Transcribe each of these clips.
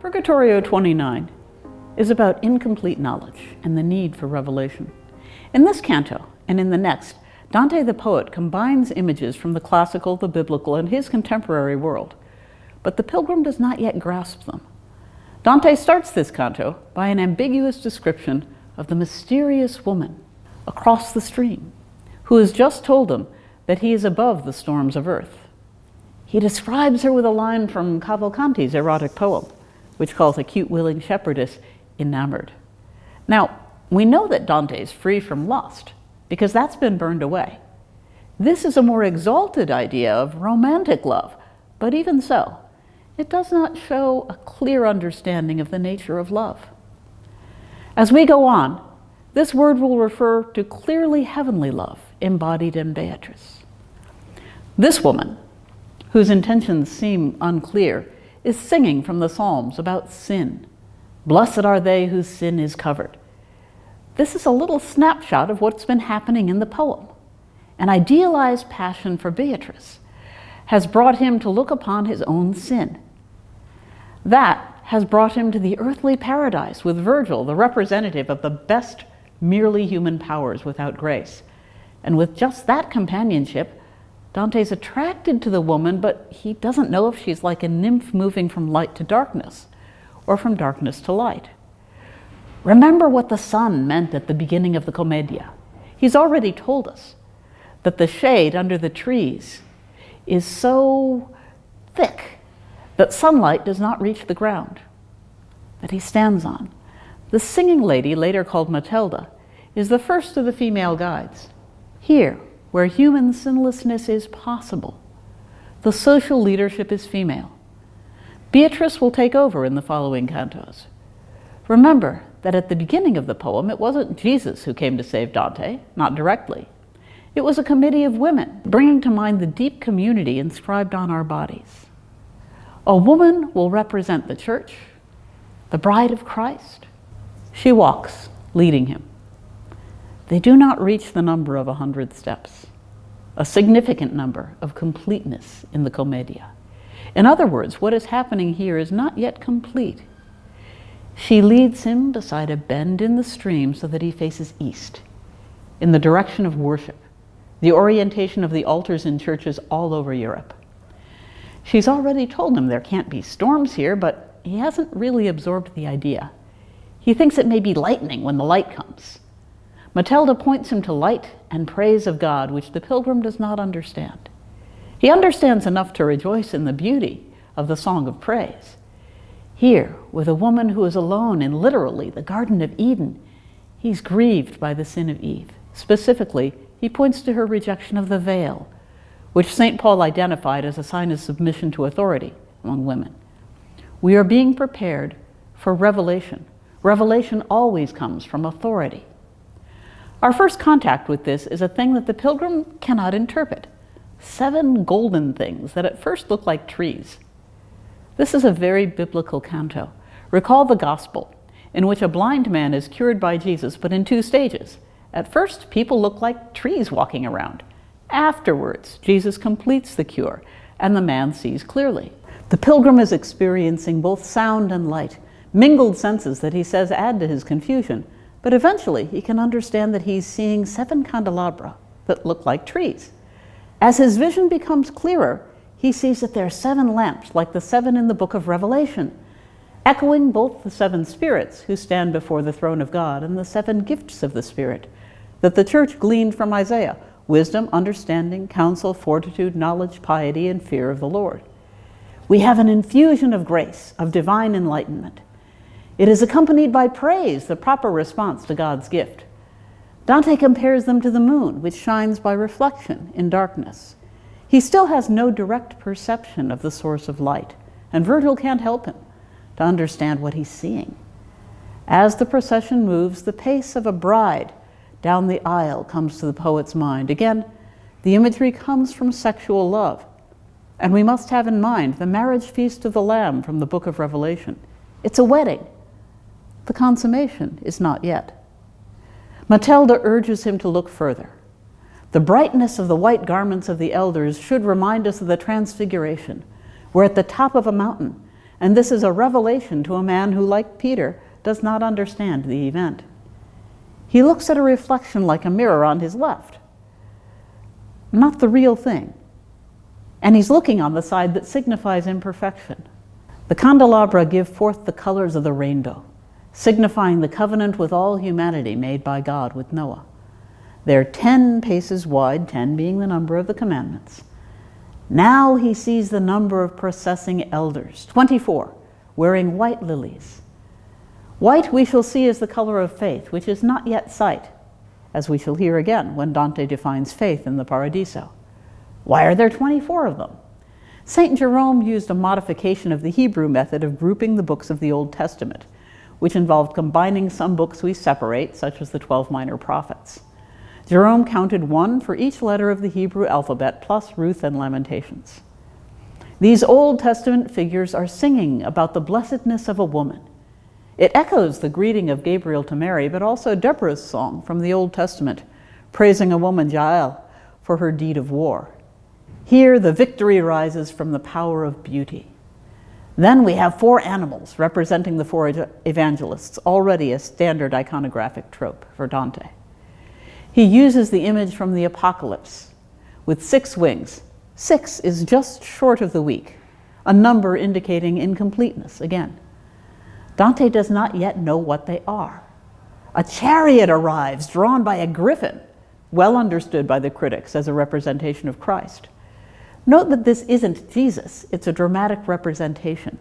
Purgatorio 29 is about incomplete knowledge and the need for revelation. In this canto, and in the next, Dante the poet combines images from the classical, the biblical, and his contemporary world, but the pilgrim does not yet grasp them. Dante starts this canto by an ambiguous description of the mysterious woman across the stream, who has just told him that he is above the storms of earth. He describes her with a line from Cavalcanti's erotic poem, which calls a cute, willing shepherdess enamored. Now, we know that Dante is free from lust, because that's been burned away. This is a more exalted idea of romantic love, but even so, it does not show a clear understanding of the nature of love. As we go on, this word will refer to clearly heavenly love embodied in Beatrice. This woman, whose intentions seem unclear, is singing from the Psalms about sin. Blessed are they whose sin is covered. This is a little snapshot of what's been happening in the poem. An idealized passion for Beatrice has brought him to look upon his own sin. That has brought him to the earthly paradise with Virgil, the representative of the best merely human powers without grace. And with just that companionship, Dante's attracted to the woman, but he doesn't know if she's like a nymph moving from light to darkness, or from darkness to light. Remember what the sun meant at the beginning of the Commedia. He's already told us that the shade under the trees is so thick that sunlight does not reach the ground, that he stands on. The singing lady, later called Matilda, is the first of the female guides. Here, where human sinlessness is possible, the social leadership is female. Beatrice will take over in the following cantos. Remember that at the beginning of the poem, it wasn't Jesus who came to save Dante, not directly. It was a committee of women, bringing to mind the deep community inscribed on our bodies. A woman will represent the church, the bride of Christ. She walks, leading him. They do not reach the number of 100 steps, a significant number of completeness in the Commedia. In other words, what is happening here is not yet complete. She leads him beside a bend in the stream so that he faces east, in the direction of worship, the orientation of the altars in churches all over Europe. She's already told him there can't be storms here, but he hasn't really absorbed the idea. He thinks it may be lightning when the light comes. Matilda points him to light and praise of God, which the pilgrim does not understand. He understands enough to rejoice in the beauty of the song of praise. Here, with a woman who is alone in literally the Garden of Eden, he's grieved by the sin of Eve. Specifically, he points to her rejection of the veil, which St. Paul identified as a sign of submission to authority among women. We are being prepared for revelation. Revelation always comes from authority. Our first contact with this is a thing that the pilgrim cannot interpret. 7 golden things that at first look like trees. This is a very biblical canto. Recall the gospel, in which a blind man is cured by Jesus, but in 2 stages. At first, people look like trees walking around. Afterwards, Jesus completes the cure, and the man sees clearly. The pilgrim is experiencing both sound and light, mingled senses that he says add to his confusion, but eventually he can understand that he's seeing 7 candelabra that look like trees. As his vision becomes clearer, he sees that there are 7 lamps, like the 7 in the book of Revelation, echoing both the 7 spirits who stand before the throne of God and the 7 gifts of the Spirit that the church gleaned from Isaiah: wisdom, understanding, counsel, fortitude, knowledge, piety, and fear of the Lord. We have an infusion of grace, of divine enlightenment. It is accompanied by praise, the proper response to God's gift. Dante compares them to the moon, which shines by reflection in darkness. He still has no direct perception of the source of light, and Virgil can't help him to understand what he's seeing. As the procession moves, the pace of a bride down the aisle comes to the poet's mind. Again, the imagery comes from sexual love, and we must have in mind the marriage feast of the Lamb from the book of Revelation. It's a wedding. The consummation is not yet. Matilda urges him to look further. The brightness of the white garments of the elders should remind us of the Transfiguration, where at the top of a mountain, and this is a revelation to a man who, like Peter, does not understand the event. He looks at a reflection like a mirror on his left, not the real thing, and he's looking on the side that signifies imperfection. The candelabra give forth the colors of the rainbow, signifying the covenant with all humanity made by God with Noah. They're 10 paces wide, 10 being the number of the commandments. Now he sees the number of processing elders, 24, wearing white lilies. White we shall see is the color of faith, which is not yet sight, as we shall hear again when Dante defines faith in the Paradiso. Why are there 24 of them? St. Jerome used a modification of the Hebrew method of grouping the books of the Old Testament, which involved combining some books we separate, such as the 12 minor prophets. Jerome counted 1 for each letter of the Hebrew alphabet, plus Ruth and Lamentations. These Old Testament figures are singing about the blessedness of a woman. It echoes the greeting of Gabriel to Mary, but also Deborah's song from the Old Testament, praising a woman, Jael, for her deed of war. Here, the victory rises from the power of beauty. Then we have 4 animals representing the 4 evangelists, already a standard iconographic trope for Dante. He uses the image from the Apocalypse with 6 wings. 6 is just short of the week, a number indicating incompleteness again. Dante does not yet know what they are. A chariot arrives drawn by a griffin, well understood by the critics as a representation of Christ. Note that this isn't Jesus, it's a dramatic representation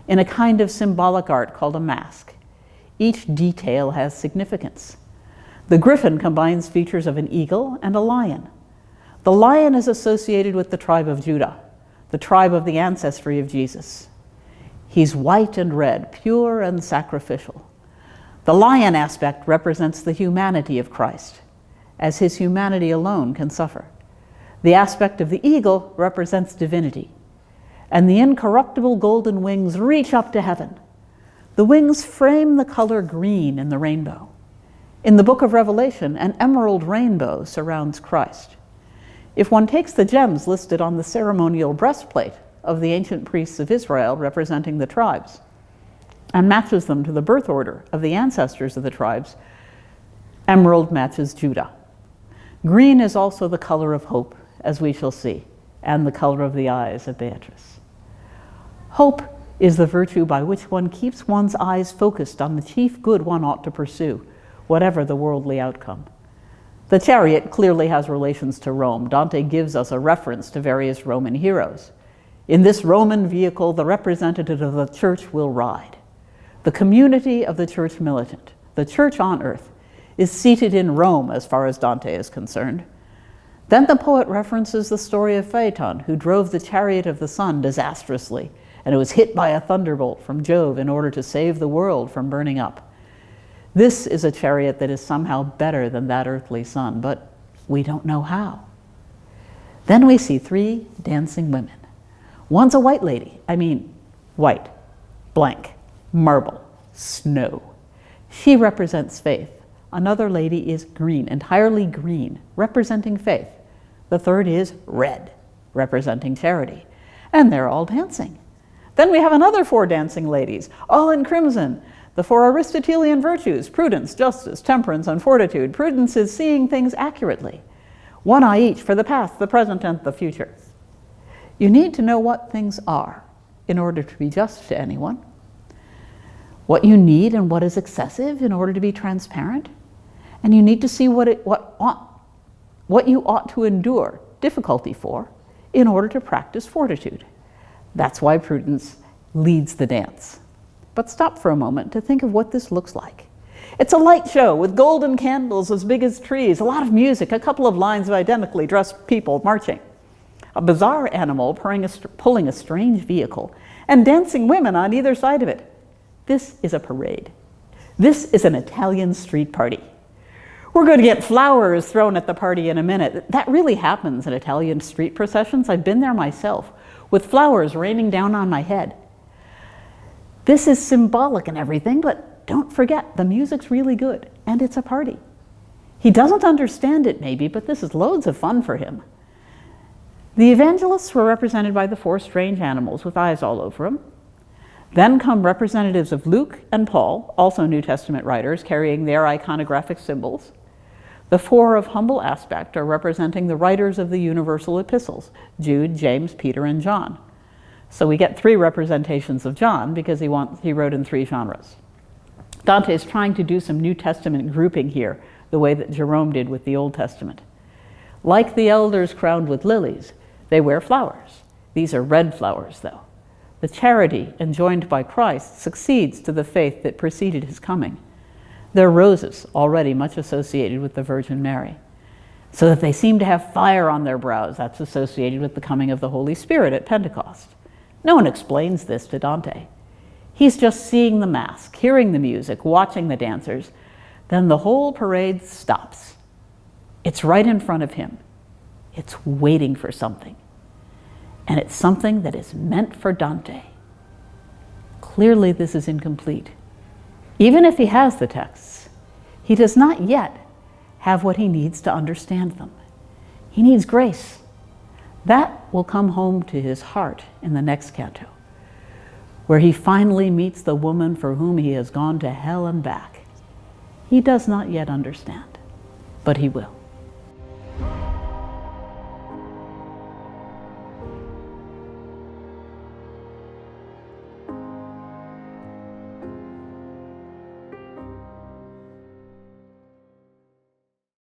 in a kind of symbolic art called a mask. Each detail has significance. The griffin combines features of an eagle and a lion. The lion is associated with the tribe of Judah, the tribe of the ancestry of Jesus. He's white and red, pure and sacrificial. The lion aspect represents the humanity of Christ, as his humanity alone can suffer. The aspect of the eagle represents divinity, and the incorruptible golden wings reach up to heaven. The wings frame the color green in the rainbow. In the book of Revelation, an emerald rainbow surrounds Christ. If one takes the gems listed on the ceremonial breastplate of the ancient priests of Israel representing the tribes and matches them to the birth order of the ancestors of the tribes, emerald matches Judah. Green is also the color of hope, as we shall see, and the color of the eyes of Beatrice. Hope is the virtue by which one keeps one's eyes focused on the chief good one ought to pursue, whatever the worldly outcome. The chariot clearly has relations to Rome. Dante gives us a reference to various Roman heroes. In this Roman vehicle, the representative of the church will ride. The community of the church militant, the church on earth, is seated in Rome as far as Dante is concerned. Then the poet references the story of Phaeton, who drove the chariot of the sun disastrously, and it was hit by a thunderbolt from Jove in order to save the world from burning up. This is a chariot that is somehow better than that earthly sun, but we don't know how. Then we see 3 dancing women. One's a white lady, white, blank, marble, snow. She represents faith. Another lady is green, entirely green, representing faith. The third is red, representing charity. And they're all dancing. Then we have another 4 dancing ladies, all in crimson. The 4 Aristotelian virtues, prudence, justice, temperance, and fortitude. Prudence is seeing things accurately. 1 eye each for the past, the present, and the future. You need to know what things are in order to be just to anyone, what you need and what is excessive in order to be transparent, and you need to see what you ought to endure difficulty for in order to practice fortitude. That's why prudence leads the dance. But stop for a moment to think of what this looks like. It's a light show with golden candles as big as trees, a lot of music, a couple of lines of identically dressed people marching, a bizarre animal pulling a strange vehicle, and dancing women on either side of it. This is a parade. This is an Italian street party. We're going to get flowers thrown at the party in a minute. That really happens in Italian street processions. I've been there myself, with flowers raining down on my head. This is symbolic and everything, but don't forget, the music's really good, and it's a party. He doesn't understand it maybe, but this is loads of fun for him. The evangelists were represented by the 4 strange animals with eyes all over them. Then come representatives of Luke and Paul, also New Testament writers, carrying their iconographic symbols. The four of humble aspect are representing the writers of the universal epistles, Jude, James, Peter, and John. So we get three representations of John because he wrote in three genres. Dante is trying to do some New Testament grouping here, the way that Jerome did with the Old Testament. Like the elders crowned with lilies, they wear flowers. These are red flowers, though. The charity enjoined by Christ succeeds to the faith that preceded his coming. They're roses, already much associated with the Virgin Mary, so that they seem to have fire on their brows. That's associated with the coming of the Holy Spirit at Pentecost. No one explains this to Dante. He's just seeing the mask, hearing the music, watching the dancers. Then the whole parade stops. It's right in front of him. It's waiting for something. And it's something that is meant for Dante. Clearly, this is incomplete. Even if he has the texts, he does not yet have what he needs to understand them. He needs grace. That will come home to his heart in the next canto, where he finally meets the woman for whom he has gone to hell and back. He does not yet understand, but he will.